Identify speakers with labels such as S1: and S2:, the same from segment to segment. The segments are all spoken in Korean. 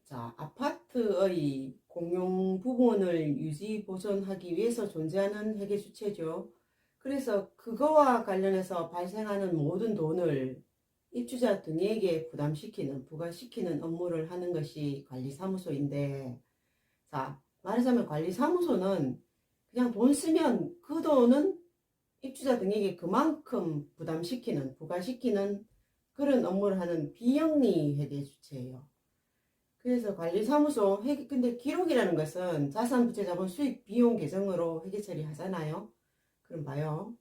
S1: 자, 아파트의 공용 부분을 유지 보존하기 위해서 존재하는 회계 주체죠. 그래서 그거와 관련해서 발생하는 모든 돈을 입주자 등에게 부과시키는 업무를 하는 것이 관리사무소인데, 자, 말하자면 관리사무소는 그냥 돈 쓰면 그 돈은 입주자 등에게 그만큼 부과시키는 그런 업무를 하는 비영리 회계 주체예요. 그래서 관리사무소 근데 기록이라는 것은 자산부채 자본 수익 비용 계정으로 회계 처리하잖아요. 그럼 봐요.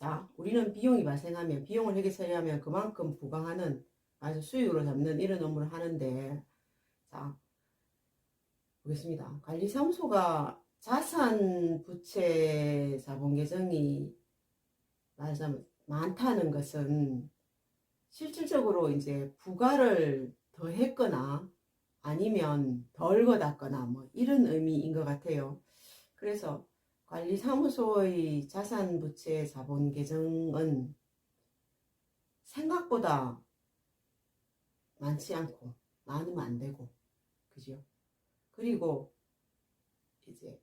S1: 자, 우리는 비용이 발생하면 비용을 회계 처리하면 그만큼 부과하는 아주 수익으로 잡는 이런 업무를 하는데, 자, 보겠습니다. 관리사무소가 자산부채 자본 계정이 말하자면 많다는 것은 실질적으로 이제 부가를 더 했거나 아니면 덜 걷었거나 뭐 이런 의미인 것 같아요. 그래서 관리사무소의 자산부채 자본 계정은 생각보다 많지 않고 많으면 안 되고, 그죠? 그리고 이제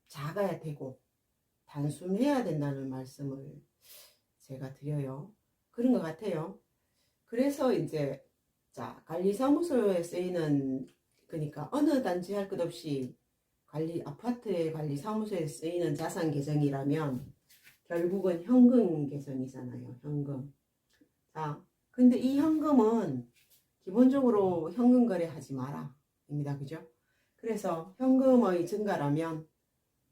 S1: 작아야 되고 단순해야 된다는 말씀을 제가 드려요. 그런 것 같아요. 그래서 이제 자, 관리사무소에 쓰이는, 그러니까 어느 단지 할 것 없이 아파트의 관리사무소에 쓰이는 자산 계정이라면 결국은 현금 계정이잖아요. 현금. 자, 근데 이 현금은 기본적으로 현금 거래하지 마라 입니다. 그죠? 그래서 현금의 증가라면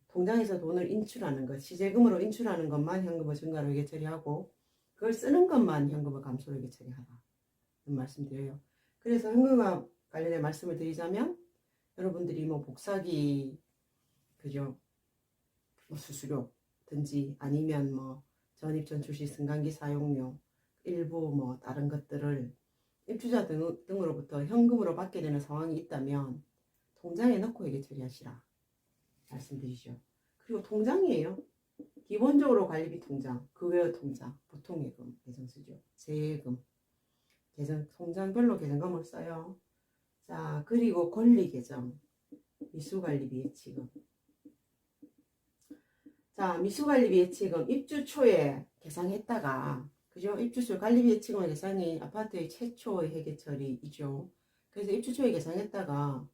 S1: 통장에서 돈을 인출하는 것, 시제금으로 인출하는 것만 현금을 증가로 회계 처리하고, 그걸 쓰는 것만 현금을 감소로 회계 처리하라 말씀드려요. 그래서 현금과 관련해 말씀을 드리자면, 여러분들이 뭐 복사기, 그죠? 뭐 수수료든지 아니면 뭐 전입 전출시 승강기 사용료, 일부 뭐 다른 것들을 입주자 등으로부터 현금으로 받게 되는 상황이 있다면 통장에 넣고 회계 처리하시라 말씀드리죠. 그리고 통장이에요. 기본적으로 관리비 통장, 그 외의 통장, 보통예금 계정 쓰죠. 세금 계정, 통장별로 계정금을 써요. 자, 그리고 권리계정, 미수관리비 예치금. 자, 미수관리비 예치금 입주 초에 계상했다가, 그죠? 입주 초 관리비 예치금의 계상이 아파트의 최초의 회계 처리이죠. 그래서 입주 초에 계상했다가,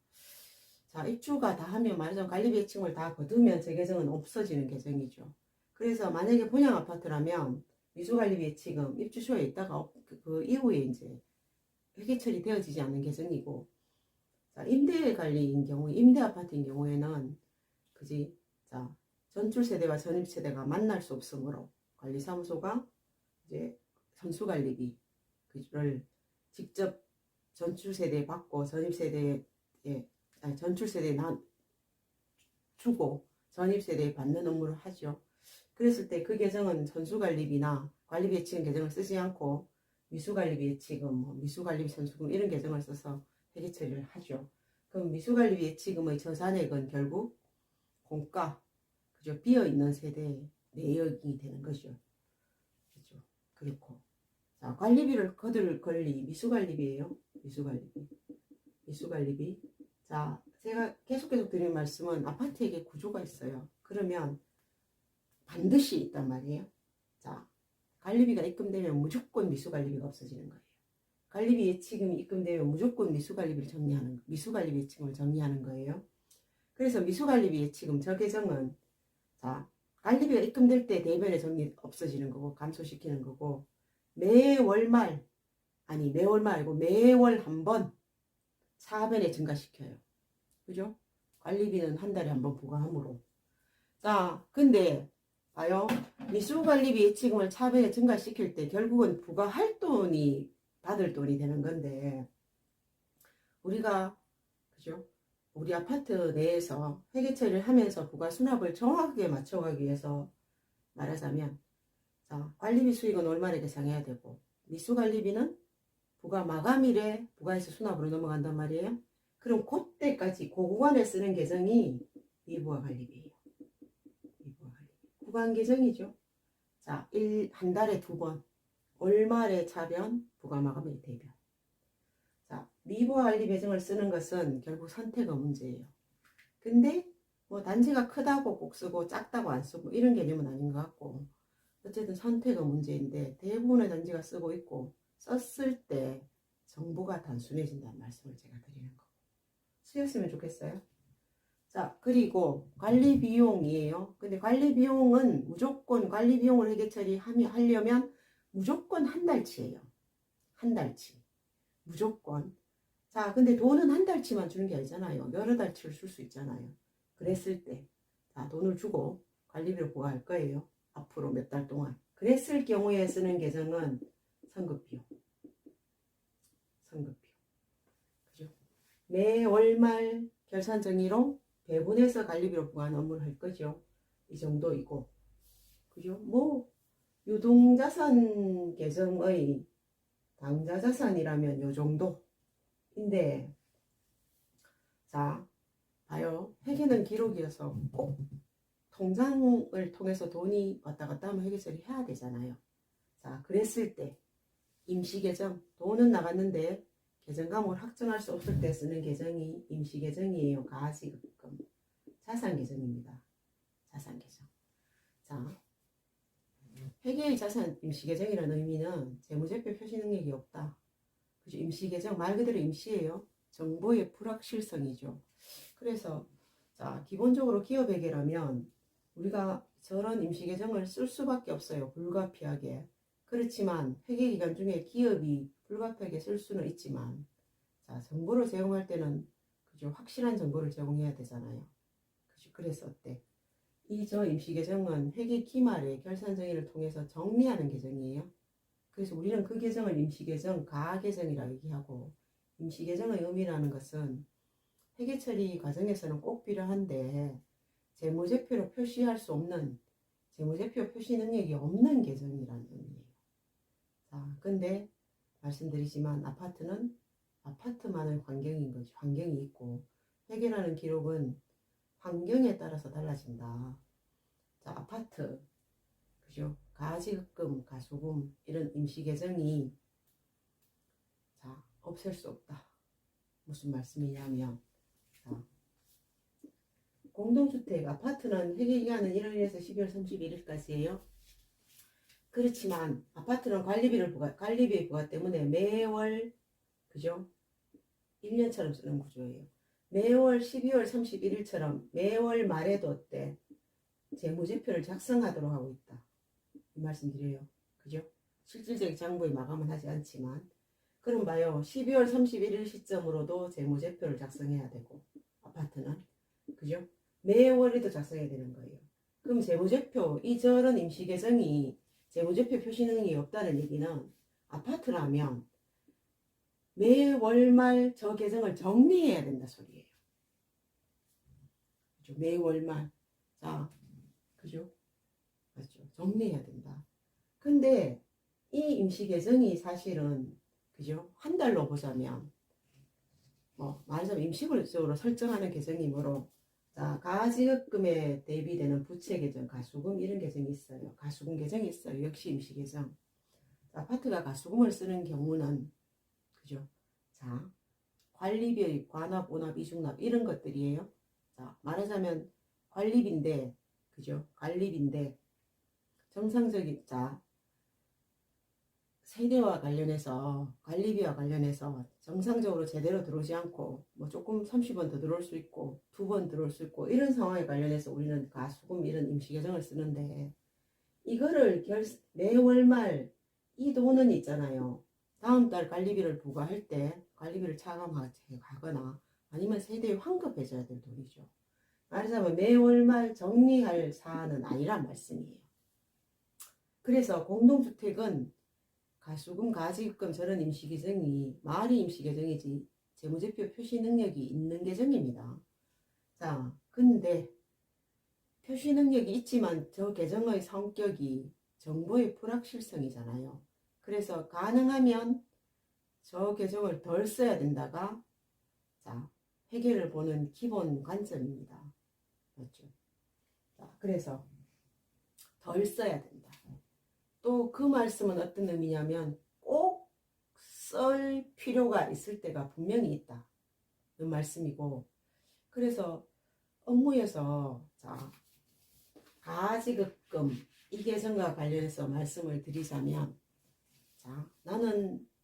S1: 자, 입주가 다 하면 말하자면 관리비 예치금을 다 거두면 제 계정은 없어지는 계정이죠. 그래서 만약에 분양 아파트라면 미수관리비 예치금 입주 초에 있다가 그 이후에 이제 회계 처리되어지지 않는 계정이고, 자, 임대 관리인 경우, 임대 아파트인 경우에는, 그지? 자, 전출 세대와 전입 세대가 만날 수 없으므로 관리사무소가 이제 전수관리비를 직접 전출 세대에 받고 전입 세대에, 전출 세대에 주고 전입 세대에 받는 업무를 하죠. 그랬을 때 그 계정은 전수관리비나 관리비 예치금 계정을 쓰지 않고 미수관리비 예치금, 미수관리비 선수금 이런 계정을 써서 회계 처리를 하죠. 그럼 미수관리비 예치금의 저잔액은 결국 공가, 그죠? 비어있는 세대의 내역이 되는 거죠. 그죠? 그렇고. 자, 관리비를 거둘 권리, 미수관리비예요. 미수관리비. 자, 제가 계속 드리는 말씀은 아파트에게 구조가 있어요. 그러면 반드시 있단 말이에요. 자, 관리비가 입금되면 무조건 미수관리비가 없어지는 거예요. 관리비 예치금이 입금되면 무조건 미수관리비 예치금을 정리하는 거예요. 그래서 미수관리비 예치금 저 계정은, 자, 관리비가 입금될 때 대면에 없어지는 거고 감소시키는 거고, 매월 말고 매월 한 번 차변에 증가시켜요. 그죠? 관리비는 한 달에 한 번 부과하므로. 자, 근데 봐요. 미수관리비 예치금을 차변에 증가시킬 때 결국은 부과할 돈이 받을 돈이 되는 건데, 우리가, 그죠? 우리 아파트 내에서 회계 처리를 하면서 부가 수납을 정확하게 맞춰가기 위해서 말하자면, 자, 관리비 수익은 월말에 계상해야 되고, 미수관리비는 부가 마감일에 부가에서 수납으로 넘어간단 말이에요. 그럼 그때까지 그 구간에 쓰는 계정이 미부가 관리비예요. 구간 계정이죠. 자, 한 달에 2번, 월말에 차변, 부가 마감일 대변. 자, 미부와 관리 배정을 쓰는 것은 결국 선택의 문제예요. 근데 뭐 단지가 크다고 꼭 쓰고 작다고 안 쓰고 이런 개념은 아닌 것 같고, 어쨌든 선택의 문제인데 대부분의 단지가 쓰고 있고, 썼을 때 정보가 단순해진다는 말씀을 제가 드리는 거고, 쓰였으면 좋겠어요. 자, 그리고 관리 비용이에요. 근데 관리 비용은 무조건 관리 비용을 회계 처리하려면 무조건 한 달치예요. 한 달치. 무조건. 자, 근데 돈은 한 달치만 주는 게 아니잖아요. 여러 달치를 쓸 수 있잖아요. 그랬을 때, 자, 돈을 주고 관리비를 부과할 거예요. 앞으로 몇 달 동안. 그랬을 경우에 쓰는 계정은 선급비용. 선급비용. 그죠? 매월말 결산 정의로 배분해서 관리비로 부과하는 업무를 할 거죠. 이 정도이고. 그죠? 뭐, 유동자산 계정의 당좌자산이라면 요 정도인데, 자, 봐요. 회계는 기록이어서 꼭 통장을 통해서 돈이 왔다 갔다 하면 회계 처리해야 되잖아요. 자, 그랬을 때 임시계정, 돈은 나갔는데 계정감을 확정할 수 없을 때 쓰는 계정이 임시계정이에요. 가지급금. 자산계정입니다. 자산계정. 자, 회계의 자산 임시계정이라는 의미는 재무제표 표시 능력이 없다. 그죠? 임시계정 말 그대로 임시예요. 정보의 불확실성이죠. 그래서 자, 기본적으로 기업회계라면 우리가 저런 임시계정을 쓸 수밖에 없어요. 불가피하게. 그렇지만 회계기간 중에 기업이 불가피하게 쓸 수는 있지만, 자, 정보를 제공할 때는 그죠? 확실한 정보를 제공해야 되잖아요. 그죠? 그래서 어때? 이 저 임시계정은 회계 기말에 결산 정의를 통해서 정리하는 계정이에요. 그래서 우리는 그 계정을 임시계정, 가계정이라고 얘기하고, 임시계정의 의미라는 것은 회계 처리 과정에서는 꼭 필요한데 재무제표로 표시할 수 없는, 재무제표 표시 능력이 없는 계정이라는 의미예요. 자, 근데 말씀드리지만 아파트는 아파트만의 환경인 거지. 환경이 있고 회계라는 기록은 환경에 따라서 달라진다. 자, 아파트, 그죠? 가지급금, 가수금 이런 임시계정이 자, 없앨 수 없다. 무슨 말씀이냐면, 자, 공동주택, 아파트는 회계기간은 1월에서 12월 31일까지예요. 그렇지만 아파트는 관리비 부과 때문에 매월, 그죠? 1년처럼 쓰는 구조예요. 매월 12월 31일처럼 매월 말에도 어때? 재무제표를 작성하도록 하고 있다. 이 말씀 드려요. 그죠? 실질적 장부의 마감은 하지 않지만. 그럼 봐요. 12월 31일 시점으로도 재무제표를 작성해야 되고, 아파트는. 그죠? 매월에도 작성해야 되는 거예요. 그럼 재무제표, 이 저런 임시계정이 재무제표 표시 능력이 없다는 얘기는 아파트라면 매월말 저 계정을 정리해야 된다 소리예요. 그죠? 매월말. 자, 그죠? 맞죠? 정리해야 된다. 근데 이 임시계정이 사실은, 그죠? 한 달로 보자면, 뭐, 말하자면 임시적으로 설정하는 계정이므로, 자, 가지급금에 대비되는 부채 계정, 가수금 이런 계정이 있어요. 가수금 계정이 있어요. 역시 임시계정. 아파트가 가수금을 쓰는 경우는, 그죠? 자, 관리비, 관합, 오납, 이중납 이런 것들이에요. 자, 말하자면 관리비인데, 그죠? 관리비인데 정상적인, 자, 세대와 관련해서 관리비와 관련해서 정상적으로 제대로 들어오지 않고 뭐 조금 30원 더 들어올 수 있고 2번 들어올 수 있고 이런 상황에 관련해서 우리는 가수금 이런 임시계정을 쓰는데, 이거를 매월말 이 돈은 있잖아요. 다음 달 관리비를 부과할 때 관리비를 차감하거나 아니면 세대에 환급해줘야 될 돈이죠. 말하자면 매월말 정리할 사안은 아니란 말씀이에요. 그래서 공동주택은 가수금, 가지급금 저런 임시계정이 말이 임시계정이지 재무제표 표시 능력이 있는 계정입니다. 자, 근데 표시 능력이 있지만 저 계정의 성격이 정보의 불확실성이잖아요. 그래서 가능하면 저 계정을 덜 써야 된다가, 자, 회계를 보는 기본 관점입니다. 맞죠? 자, 그래서 덜 써야 된다. 또 그 말씀은 어떤 의미냐면 꼭 쓸 필요가 있을 때가 분명히 있다. 그 말씀이고, 그래서 업무에서 자, 가지급금 이 계정과 관련해서 말씀을 드리자면, 자,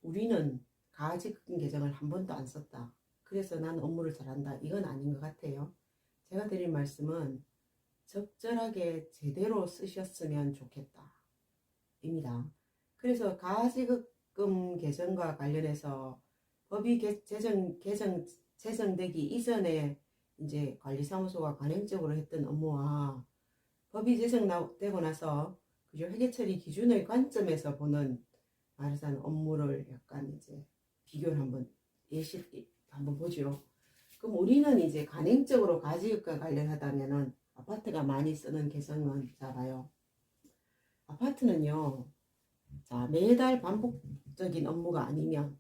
S1: 우리는 가지급금 계정을 한 번도 안 썼다. 그래서 나는 업무를 잘한다. 이건 아닌 것 같아요. 제가 드린 말씀은 적절하게 제대로 쓰셨으면 좋겠다. 입니다. 그래서 가지급금 계정과 관련해서 법이 제정되기 이전에 이제 관리사무소가 관행적으로 했던 업무와 법이 제정되고 나서 그죠, 회계처리 기준의 관점에서 보는 말하자면 업무를 약간 이제 비교를 한번 보죠. 그럼 우리는 이제 관행적으로 가지급과 관련하다면은 아파트가 많이 쓰는 계정은 자 봐요. 아파트는요, 자, 매달 반복적인 업무가 아니면,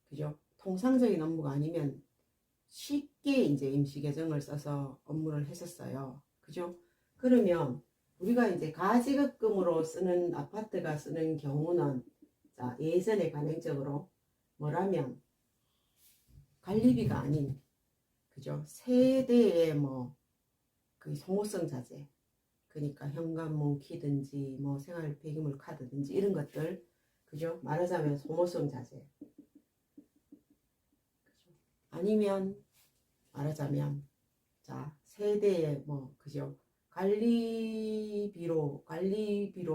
S1: 그죠? 통상적인 업무가 아니면 쉽게 이제 임시 계정을 써서 업무를 했었어요. 그죠? 그러면 우리가 이제 가지급금으로 쓰는 아파트가 쓰는 경우는, 자, 예전에 관행적으로 뭐라면 관리비가 아닌, 그죠? 세대의 그 소모성 자재, 그러니까 현관문 키든지 뭐 생활 폐기물 카드든지 이런 것들, 그죠? 말하자면 소모성 자재. 그죠? 아니면 말하자면 자, 세대의 그죠? 관리비로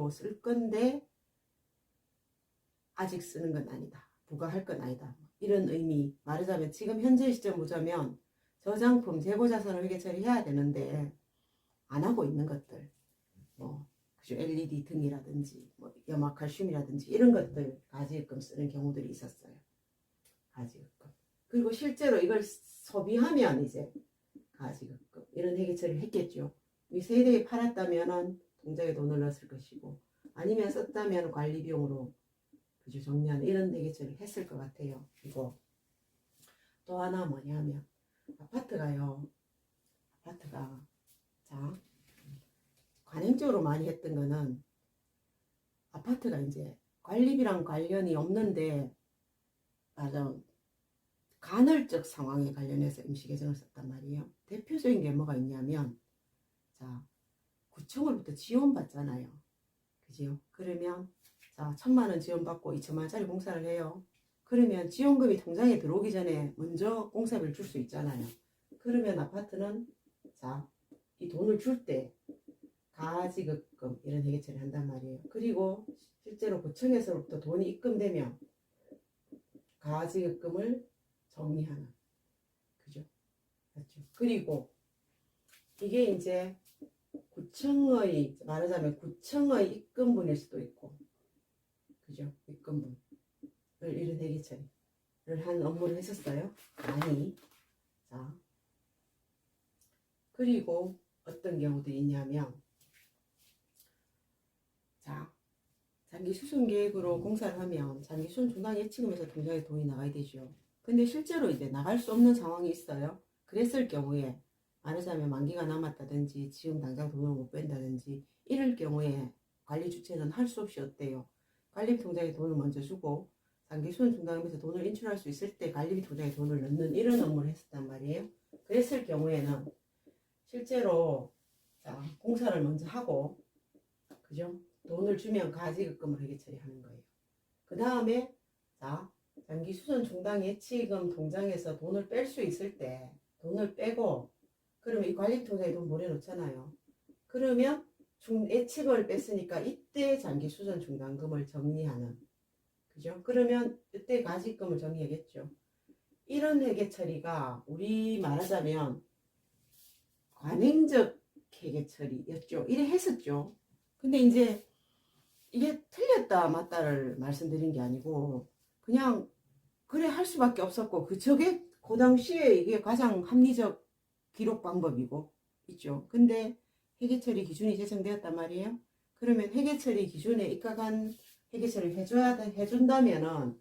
S1: 쓸 건데 아직 쓰는 건 아니다. 부과할 건 아니다. 이런 의미. 말하자면 지금 현재 시점 보자면 저장품, 재고자산을 회계 처리해야 되는데 안 하고 있는 것들, 그죠? LED 등이라든지 염화칼슘이라든지 이런 것들 가지급금 쓰는 경우들이 있었어요. 가지급금. 그리고 실제로 이걸 소비하면 이제 가지급금 이런 회계 처리를 했겠죠. 이 세대에 팔았다면은 통장에 돈을 넣었을 것이고, 아니면 썼다면 관리 비용으로 그죠, 정리하는 이런 회계 처리를 했을 것 같아요. 그리고 또 하나 뭐냐면 아파트가 자, 관행적으로 많이 했던 거는 아파트가 이제 관리비랑 관련이 없는데 맞아, 간헐적 상황에 관련해서 임시계정을 썼단 말이에요. 대표적인 게 뭐가 있냐면, 자, 구청으로부터 지원받잖아요. 그죠? 그러면 자, 1,000만 원 지원받고 2천만 원짜리 공사를 해요. 그러면 지원금이 통장에 들어오기 전에 먼저 공사비를 줄 수 있잖아요. 그러면 아파트는 자, 이 돈을 줄 때 가지급금 이런 회계 처리를 한단 말이에요. 그리고 실제로 구청에서부터 돈이 입금되면 가지급금을 정리하는, 그죠? 맞죠? 그리고 이게 이제 말하자면 구청의 입금분일 수도 있고, 그죠? 입금분을 이런 회계 처리를 한 업무를 했었어요. 많이. 자, 그리고 어떤 경우들이 있냐면, 자, 장기 수순 계획으로 공사를 하면 장기 수순 중단 예치금에서 통장에 돈이 나가야 되죠. 근데 실제로 이제 나갈 수 없는 상황이 있어요. 그랬을 경우에 말하자면 만기가 남았다든지 지금 당장 돈을 못 뺀다든지 이럴 경우에 관리 주체는 할 수 없이 어때요? 관리비 통장에 돈을 먼저 주고 장기 수순 중단하면서 돈을 인출할 수 있을 때 관리비 통장에 돈을 넣는 이런 업무를 했었단 말이에요. 그랬을 경우에는 실제로 자, 공사를 먼저 하고, 그죠? 돈을 주면 가지급금을 회계 처리하는 거예요. 그 다음에 자, 장기 수선 중단 예치금 통장에서 돈을 뺄 수 있을 때 돈을 빼고, 그러면 이 관리 통장에 돈 보내놓잖아요. 그러면 예치금을 뺐으니까 이때 장기 수선 중단금을 정리하는, 그죠? 그러면 이때 가지금을 정리하겠죠. 이런 회계 처리가 우리 말하자면 관행적 회계 처리였죠. 이래 했었죠. 근데 이제 이게 틀렸다 맞다를 말씀드린 게 아니고 그냥 그래 할 수밖에 없었고, 저게 그 당시에 이게 가장 합리적 기록 방법이고 있죠. 근데 회계처리 기준이 제정되었단 말이에요. 그러면 회계처리 기준에 입각한 회계처리를 해준다면은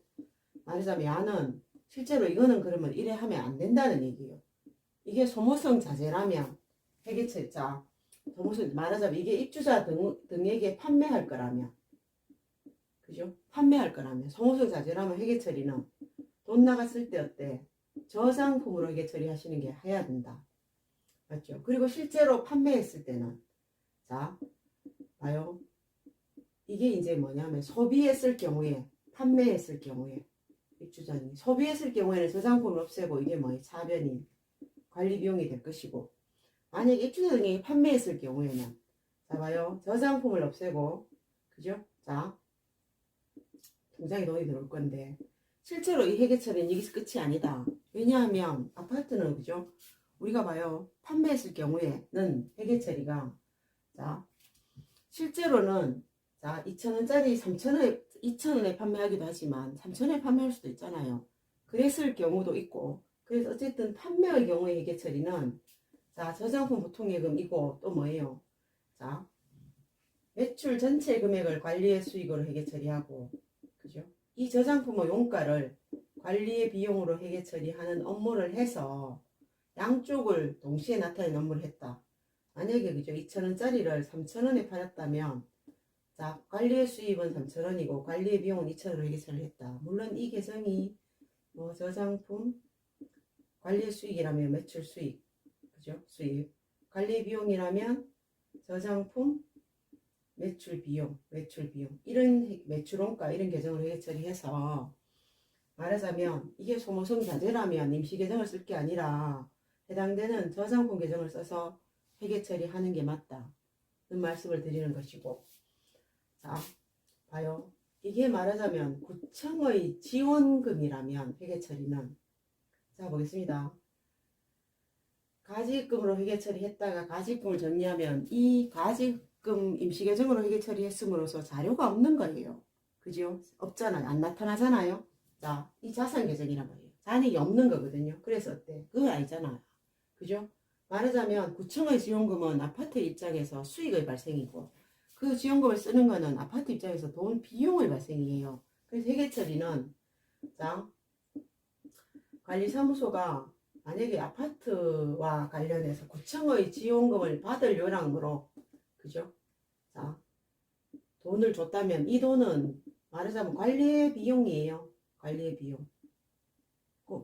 S1: 말하자면 야는 실제로 이거는 그러면 이래 하면 안 된다는 얘기예요. 이게 소모성 자재라면 회계처리자, 소모성 말하자면 이게 입주자 등에게 판매할 거라면, 그죠? 판매할 거라면 소모성 자재라면 회계 처리는 돈 나갔을 때 어때? 저상품으로 회계 처리하시는 게 해야 된다. 맞죠? 그리고 실제로 판매했을 때는 자 봐요. 이게 이제 뭐냐면 소비했을 경우에 판매했을 경우에 입주자님이 소비했을 경우에는 저상품을 없애고 이게 뭐예요? 차변인 관리 비용이 될 것이고 만약에 입주자 등이 판매했을 경우에는 자 봐요. 저상품을 없애고 그죠? 자 통장에 돈이 들어올 건데 실제로 이 회계 처리는 여기서 끝이 아니다. 왜냐하면 아파트는 그죠? 우리가 봐요. 판매했을 경우에는 회계 처리가 자 실제로는 자 2,000원짜리 3,000원에 2,000원에 판매하기도 하지만 3,000원에 판매할 수도 있잖아요. 그랬을 경우도 있고 그래서 어쨌든 판매의 경우에 회계 처리는 자 저상품 보통예금이고 또 뭐예요? 자 매출 전체 금액을 관리의 수익으로 회계 처리하고 그죠? 이 저상품의 용가를 관리의 비용으로 회계 처리하는 업무를 해서 양쪽을 동시에 나타내는 업무를 했다. 만약에 그죠? 2,000원짜리를 3,000원에 팔았다면 자 관리의 수입은 3,000원이고 관리의 비용은 2,000원으로 회계 처리를 했다. 물론 이 계정이 뭐 저상품 관리의 수익이라면 매출 수익 그죠? 수입 관리의 비용이라면 저상품 매출 비용 이런 매출원가 이런 계정을 회계 처리해서 말하자면 이게 소모성 자재라면 임시 계정을 쓸 게 아니라 해당되는 저상품 계정을 써서 회계 처리하는 게 맞다. 는 말씀을 드리는 것이고 자 봐요. 이게 말하자면 구청의 지원금이라면 회계 처리는 자 보겠습니다. 가지금으로 회계 처리했다가 가지금을 정리하면 이 가지금 임시계정으로 회계 처리했음으로써 자료가 없는 거예요. 그죠? 없잖아요. 안 나타나잖아요. 자, 이 자산계정이란 말이에요. 잔액이 없는 거거든요. 그래서 어때? 그건 아니잖아요. 그죠? 말하자면 구청의 지원금은 아파트 입장에서 수익의 발생이고 그 지원금을 쓰는 거는 아파트 입장에서 돈 비용의 발생이에요. 그래서 회계 처리는 자 관리사무소가 만약에 아파트와 관련해서 구청의 지원금을 받을 요량으로 그죠? 자 돈을 줬다면 이 돈은 말하자면 관리의 비용이에요. 관리의 비용.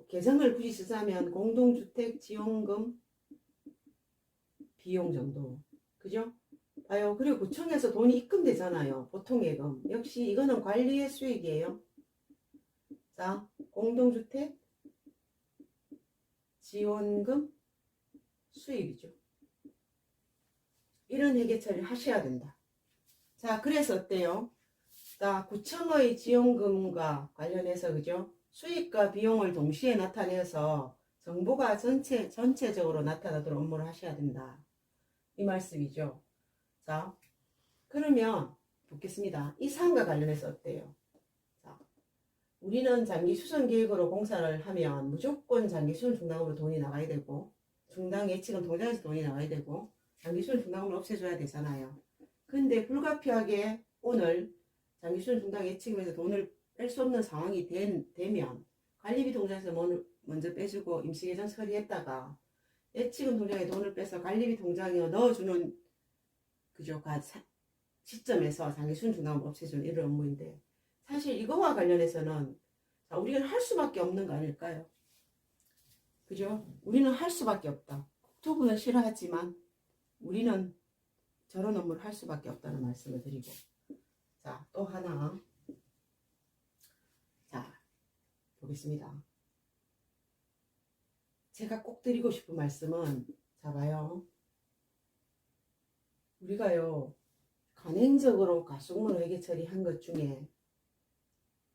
S1: 계정을 굳이 쓰자면 공동주택 지원금 비용 정도. 그죠? 봐요. 그리고 구청에서 돈이 입금되잖아요. 보통예금. 역시 이거는 관리의 수익이에요. 자, 공동주택 지원금 수입이죠. 이런 회계 처리를 하셔야 된다. 자, 그래서 어때요? 자, 구청의 지원금과 관련해서 그죠? 수익과 비용을 동시에 나타내서 정보가 전체적으로 나타나도록 업무를 하셔야 된다. 이 말씀이죠. 자, 그러면 묻겠습니다. 이 사항과 관련해서 어때요? 자, 우리는 장기 수선 계획으로 공사를 하면 무조건 장기 수선 중단금으로 돈이 나가야 되고 중단 예측은 통장에서 돈이 나가야 되고 장기 수선 중단금을 없애줘야 되잖아요. 근데 불가피하게 오늘 장기 수선 중단 예측금에서 돈을 뺄 수 없는 상황이 되면 관리비 통장에서 먼저 빼주고 임시계정 처리했다가 예치금 통장에 돈을 빼서 관리비 통장에 넣어주는 그죠? 시점에서 장기수선 중단금을 없애주는 이런 업무인데 사실 이거와 관련해서는 자, 우리는 할 수밖에 없는 거 아닐까요? 그죠? 우리는 할 수밖에 없다. 국토부는 싫어하지만 우리는 저런 업무를 할 수밖에 없다는 말씀을 드리고 자, 또 하나 자, 보겠습니다. 제가 꼭 드리고 싶은 말씀은 자, 봐요. 우리가요 간행적으로 가속물 회계 처리한 것 중에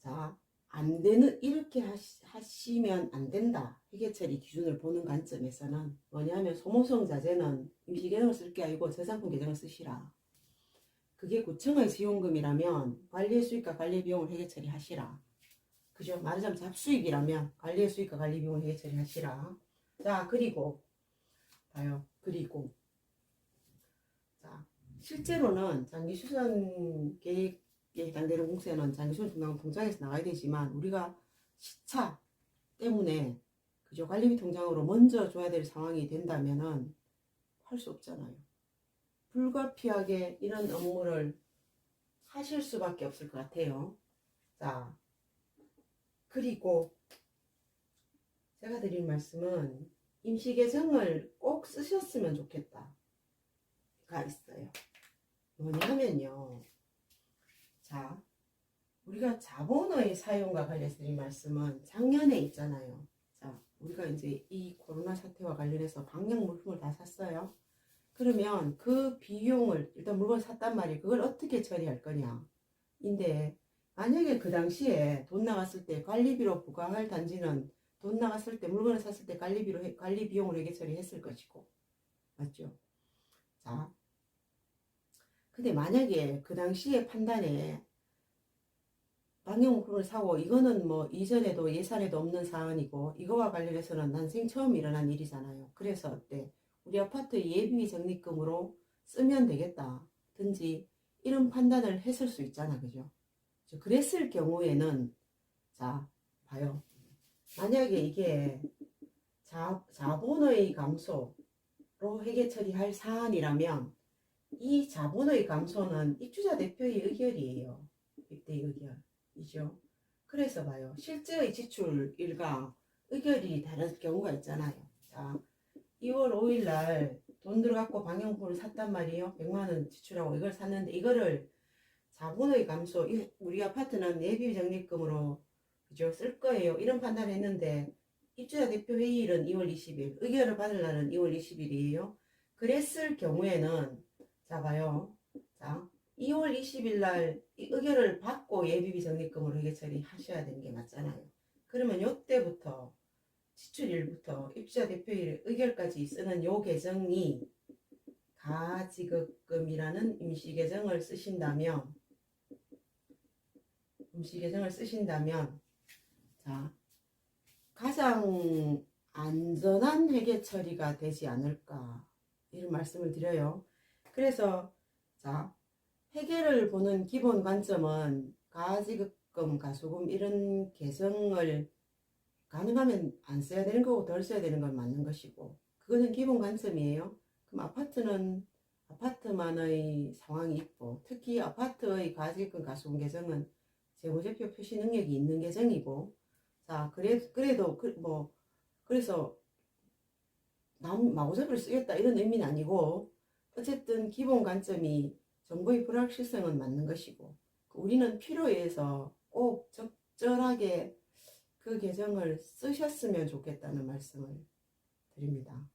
S1: 자 안되는 이렇게 하시면 안된다 회계 처리 기준을 보는 관점에서는 뭐냐면 소모성 자재는 임시계정을 쓸 게 아니고 저상품 계정을 쓰시라. 그게 구청의 지원금이라면 관리의 수익과 관리 비용을 회계 처리하시라. 그죠? 말하자면 잡수익이라면 관리의 수익과 관리 비용을 회계 처리하시라. 자 그리고 봐요. 그리고 자 실제로는 장기수선 계획에 해당되는 공세는 장기수선 중단금 통장에서 나가야 되지만 우리가 시차 때문에 그죠 관리비 통장으로 먼저 줘야 될 상황이 된다면은 할 수 없잖아요. 불가피하게 이런 업무를 하실 수밖에 없을 것 같아요. 자, 그리고 제가 드린 말씀은 임시계정을 꼭 쓰셨으면 좋겠다 가 있어요. 뭐냐면요. 자, 우리가 자본의 사용과 관련해서 드린 말씀은 작년에 있잖아요. 자, 우리가 이제 이 코로나 사태와 관련해서 방역 물품을 다 샀어요. 그러면 그 비용을 일단 물건을 샀단 말이에요. 그걸 어떻게 처리할 거냐. 인데 만약에 그 당시에 돈 나갔을 때 관리비로 부과할 단지는 돈 나갔을 때 물건을 샀을 때 관리 비용으로 회계 처리했을 것이고, 맞죠? 자, 근데 만약에 그 당시에 판단에 방역물품을 사고 이거는 뭐 이전에도 예산에도 없는 사안이고 이거와 관련해서는 난생 처음 일어난 일이잖아요. 그래서 어때? 우리 아파트 예비 적립금으로 쓰면 되겠다든지 이런 판단을 했을 수 있잖아, 그죠? 그랬을 경우에는 자 봐요. 만약에 이게 자본의 감소로 회계 처리할 사안이라면 이 자본의 감소는 입주자 대표의 의결이에요. 입대 의결이죠. 그래서 봐요. 실제의 지출 일과 의결이 다른 경우가 있잖아요. 자, 2월 5일 날 돈 들어갖고 방역물을 샀단 말이에요. 100만 원 지출하고 이걸 샀는데 이거를 자본의 감소, 우리 아파트는 예비 적립금으로 그죠? 쓸 거예요. 이런 판단을 했는데 입주자 대표 회의일은 2월 20일, 의결을 받을 날은 2월 20일이에요. 그랬을 경우에는 자 봐요. 자, 2월 20일 날 의결을 받고 예비비 적립금으로 회계 처리하셔야 되는 게 맞잖아요. 그러면 요때부터 지출일부터 입주자 대표일 의결까지 쓰는 요 계정이 가지급금이라는 임시계정을 쓰신다면 자, 가장 안전한 회계 처리가 되지 않을까 이런 말씀을 드려요. 그래서 자, 회계를 보는 기본 관점은 가지급금, 가소금 이런 계정을 가능하면 안 써야 되는 거고 덜 써야 되는 건 맞는 것이고 그거는 기본 관점이에요. 그럼 아파트는 아파트만의 상황이 있고 특히 아파트의 가지급금, 가소금 계정은 재무제표 표시 능력이 있는 계정이고 자 그래도 그래서 남 마구잡이를 쓰겠다 이런 의미는 아니고 어쨌든 기본 관점이 정보의 불확실성은 맞는 것이고 우리는 필요에 의해서 꼭 적절하게 그 계정을 쓰셨으면 좋겠다는 말씀을 드립니다.